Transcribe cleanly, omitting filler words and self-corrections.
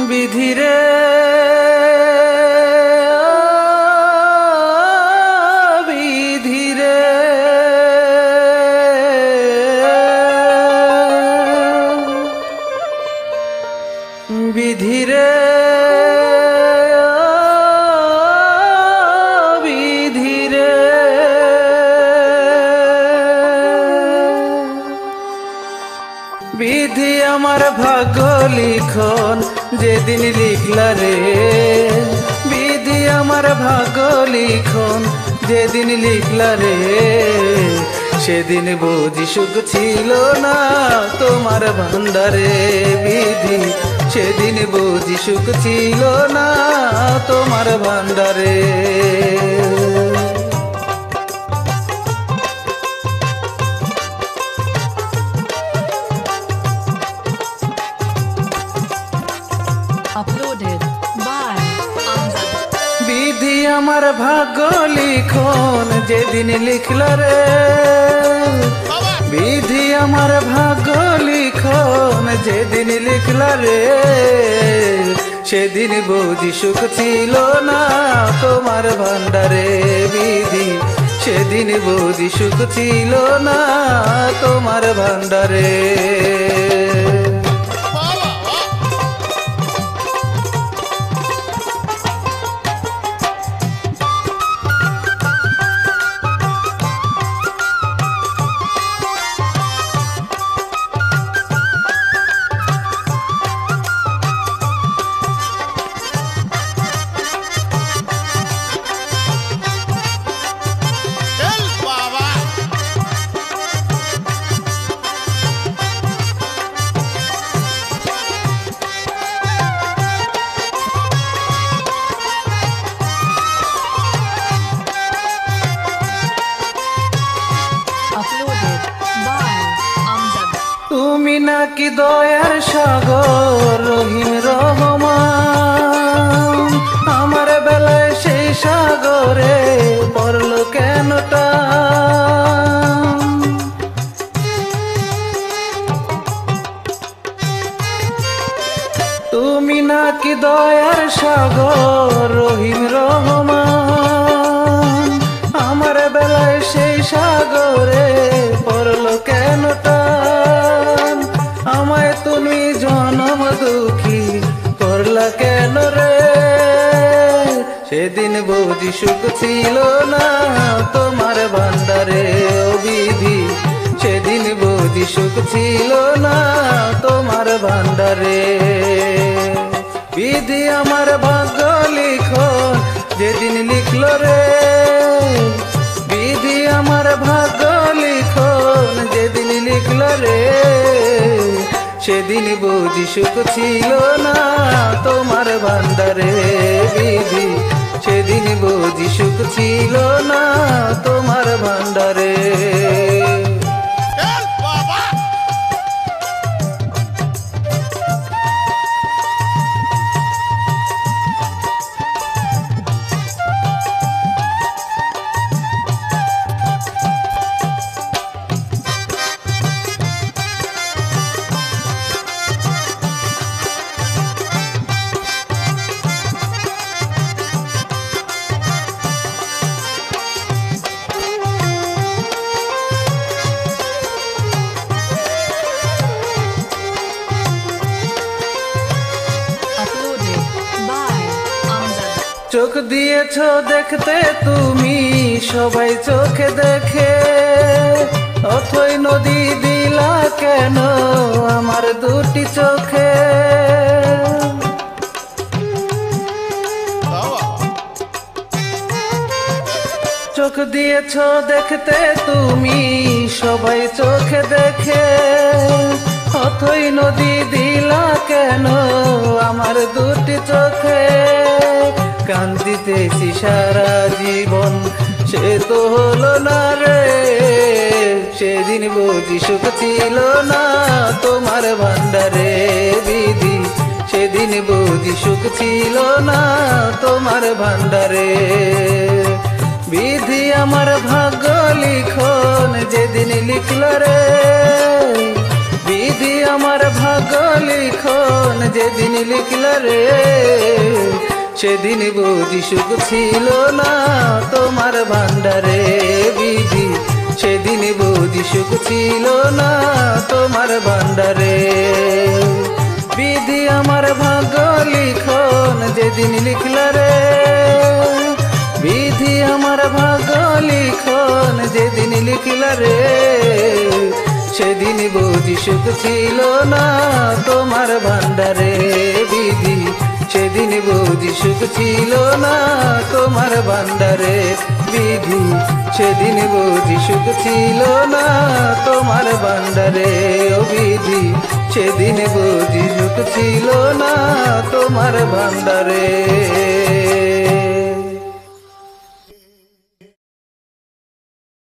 বিধিরে বিধিরে বিধিরে বিধিরে বিধি আমার ভাগ্য লিখন যেদিন লিখলা রে, বিধি আমার ভাগ্য লিখন যেদিন লিখলা রে, সেদিন বুঝি সুখ ছিল না তোমার ভান্ডারে। বিধি সেদিন বুঝি সুখ ছিল না তোমার ভান্ডারে। Uploaded by Amjad. বিধি আমার ভাগ্য লিখন যেদিন লিখলা রে, বিধি আমার ভাগ্য লিখন যেদিন লিখলা রে, সেদিন বুঝি সুখ ছিল না তোমার ভান্ডারে। বিধি সেদিন বুঝি সুখ ছিল না তোমার ভান্ডারে। Uploaded by Amjad. তুমি নাকি দয়ার সাগর রহিম রহমান, আমার বেলায় সেই সাগরে পড়ল কেন টান। তুমি নাকি দয়ার সাগর রহিম রহমান, আমার বেলায় সেই সাগরে পড়ল কেন টান। আমায় তুমি জনম দুঃখী করলা কেন রে, সেদিন বুঝি সুখ ছিল না তোমার ভান্ডারে। ও বিধি সেদিন বুঝি সুখ ছিল না তোমার ভান্ডারে। বিধি আমার ভাগ্য লিখন যেদিন লিখল রে, বিধি আমার ভাগ্য লিখন যেদিন লিখল রে, সেদিন বুঝি সুখ ছিল না তোমার ভান্ডারে। বিধি সেদিন বুঝি সুখ ছিল না তোমার ভান্ডারে। Uploaded by Amjad. চোখ দিয়েছ দেখতে তুমি সবাই চোখে দেখে, অথই নদী দিলা কেন আমার দুটি চোখে। চোখ দিয়েছ দেখতে তুমি সবাই চোখে দেখে, অথই নদী দিলা কেন আমার দুটি চোখে। কান্দিতেছি সারা জীবন সে তো হলো না রে, সেদিন বুঝি সুখ ছিল না তোমার ভান্ডারে। বিধি সেদিন বুঝি সুখ ছিল না তোমার ভান্ডারে। বিধি আমার ভাগ্য লিখন যেদিন লিখল রে, বিধি আমার ভাগ্য লিখন যেদিন লিখল রে, সেদিন বুঝি সুখ ছিল না তোমার ভান্ডারে। বিধি সেদিন বুঝি সুখ ছিল না তোমার ভান্ডারে। বিধি আমার ভাগ্য লিখন যেদিন লিখল রে, বিধি আমার ভাগ্য লিখন যেদিন লিখল রে, সেদিন বুঝি সুখ ছিল না তোমার ভান্ডারে। বিধি সেদিন বুঝি সুখ ছিল না তোমার ভান্ডারে। বিধি সেদিন বুঝি সুখ ছিল না তোমার ভান্ডারে। ও বিধি সেদিন বুঝি সুখ ছিল না তোমার ভান্ডারে।